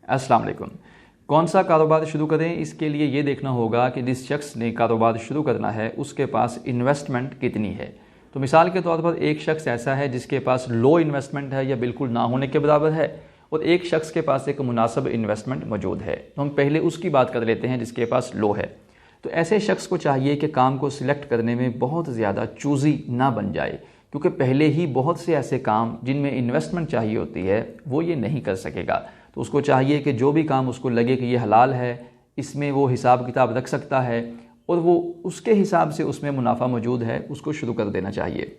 अस्सलाम वालेकुम। कौन सा कारोबार शुरू करें, इसके लिए ये देखना होगा कि जिस शख्स ने कारोबार शुरू करना है उसके पास इन्वेस्टमेंट कितनी है। तो मिसाल के तौर पर एक शख्स ऐसा है जिसके पास लो इन्वेस्टमेंट है या बिल्कुल ना होने के बराबर है, और एक शख्स के पास एक मुनासिब इन्वेस्टमेंट मौजूद है। तो हम पहले उसकी बात कर लेते हैं जिसके पास लो है। तो ऐसे शख्स को चाहिए कि काम को सिलेक्ट करने में बहुत ज़्यादा चूज़ी ना बन जाए, क्योंकि पहले ही बहुत से ऐसे काम जिनमें इन्वेस्टमेंट चाहिए होती है वो ये नहीं कर सकेगा। तो उसको चाहिए कि जो भी काम उसको लगे कि ये हलाल है, इसमें वो हिसाब किताब रख सकता है और वो उसके हिसाब से उसमें मुनाफा मौजूद है, उसको शुरू कर देना चाहिए।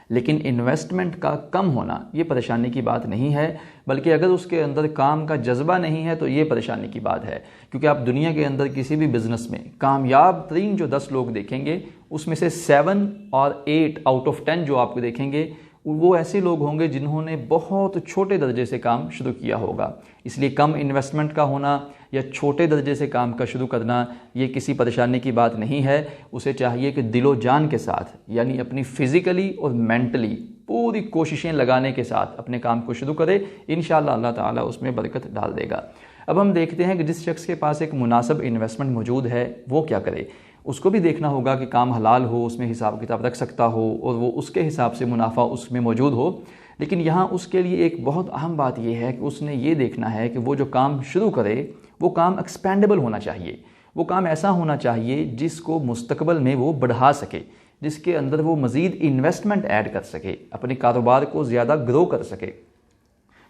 लेकिन इन्वेस्टमेंट का कम होना ये परेशानी की बात नहीं है, बल्कि अगर उसके अंदर काम का जज्बा नहीं है तो ये परेशानी की बात है। क्योंकि आप दुनिया के अंदर किसी भी बिज़नेस में कामयाब तरीन जो 10 लोग देखेंगे उसमें से 7 और 8 आउट ऑफ 10 जो आपको देखेंगे वो ऐसे लोग होंगे जिन्होंने बहुत छोटे दर्जे से काम शुरू किया होगा। इसलिए कम इन्वेस्टमेंट का होना या छोटे दर्जे से काम का शुरू करना ये किसी परेशानी की बात नहीं है। उसे चाहिए कि दिलो जान के साथ, यानी अपनी फ़िज़िकली और मेंटली पूरी कोशिशें लगाने के साथ अपने काम को शुरू करे। इंशाअल्लाह अल्लाह ताला उसमें बरकत डाल देगा। अब हम देखते हैं कि जिस शख्स के पास एक मुनासिब इन्वेस्टमेंट मौजूद है वो क्या करे। उसको भी देखना होगा कि काम हलाल हो, उसमें हिसाब किताब रख सकता हो और वो उसके हिसाब से मुनाफा उसमें मौजूद हो। लेकिन यहाँ उसके लिए एक बहुत अहम बात यह है कि उसने ये देखना है कि वो जो काम शुरू करे वो काम एक्सपेंडेबल होना चाहिए। वो काम ऐसा होना चाहिए जिसको मुस्तकबल में वो बढ़ा सके, जिसके अंदर वो मज़ीद इन्वेस्टमेंट ऐड कर सके, अपने कारोबार को ज़्यादा ग्रो कर सके।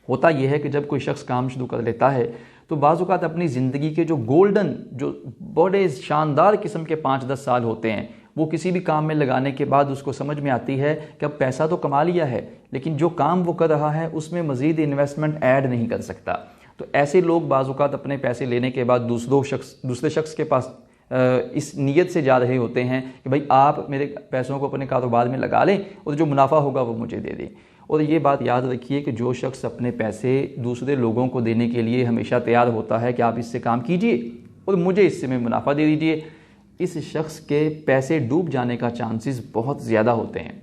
होता यह है कि जब कोई शख्स काम शुरू कर लेता है तो बाज़ औक़ात अपनी ज़िंदगी के जो गोल्डन, जो बड़े शानदार किस्म के 5-10 साल होते हैं वो किसी भी काम में लगाने के बाद उसको समझ में आती है कि अब पैसा तो कमा लिया है, लेकिन जो काम वो कर रहा है उसमें मज़ीद इन्वेस्टमेंट ऐड नहीं कर सकता। तो ऐसे लोग बाज़ औक़ात अपने पैसे लेने के बाद दूसरे शख्स के पास इस नीयत से जा रहे होते हैं कि भाई आप मेरे पैसों को अपने कारोबार में लगा लें और जो मुनाफा होगा वो मुझे दे दें। और ये बात याद रखिए कि जो शख्स अपने पैसे दूसरे लोगों को देने के लिए हमेशा तैयार होता है कि आप इससे काम कीजिए और मुझे इससे में मुनाफा दे दीजिए, इस शख्स के पैसे डूब जाने का चांसेस बहुत ज़्यादा होते हैं।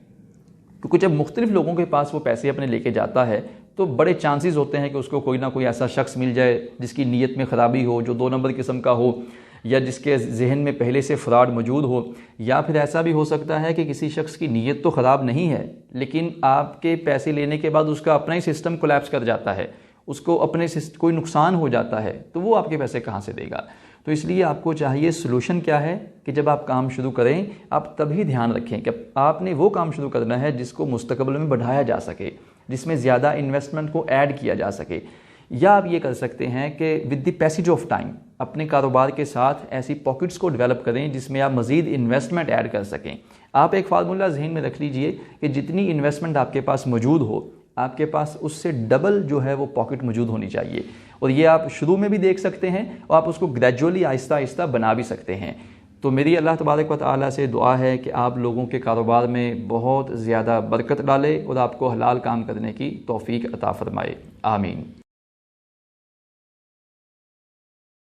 क्योंकि जब मुख्तलिफ लोगों के पास वो पैसे अपने लेके जाता है तो बड़े चांसेस होते हैं कि उसको कोई ना कोई ऐसा शख्स मिल जाए जिसकी नीयत में ख़राबी हो, जो 2 नंबर किस्म का हो, या जिसके जहन में पहले से फ़्रॉड मौजूद हो। या फिर ऐसा भी हो सकता है कि किसी शख्स की नीयत तो ख़राब नहीं है, लेकिन आपके पैसे लेने के बाद उसका अपना ही सिस्टम कोलैप्स कर जाता है, उसको अपने कोई नुकसान हो जाता है, तो वो आपके पैसे कहाँ से देगा। तो इसलिए आपको चाहिए, सलूशन क्या है कि जब आप काम शुरू करें आप तभी ध्यान रखें कि आपने वो काम शुरू करना है जिसको मुस्तकबिल में बढ़ाया जा सके, जिसमें ज़्यादा इन्वेस्टमेंट को ऐड किया जा सके। या आप ये कर सकते हैं कि with the passage of time अपने कारोबार के साथ ऐसी पॉकेट्स को डेवलप करें जिसमें आप मज़ीद इन्वेस्टमेंट ऐड कर सकें। आप एक फार्मूला जहन में रख लीजिए कि जितनी इन्वेस्टमेंट आपके पास मौजूद हो, आपके पास उससे डबल जो है वो पॉकेट मौजूद होनी चाहिए। और ये आप शुरू में भी देख सकते हैं और आप उसको ग्रेजुअली आहिस्ता आहिस्ता बना भी सकते हैं। तो मेरी अल्लाह तबारक व तआला से दुआ है कि आप लोगों के कारोबार में बहुत ज़्यादा बरकत डाले और आपको हलाल काम करने की तौफीक अता फरमाए। आमीन।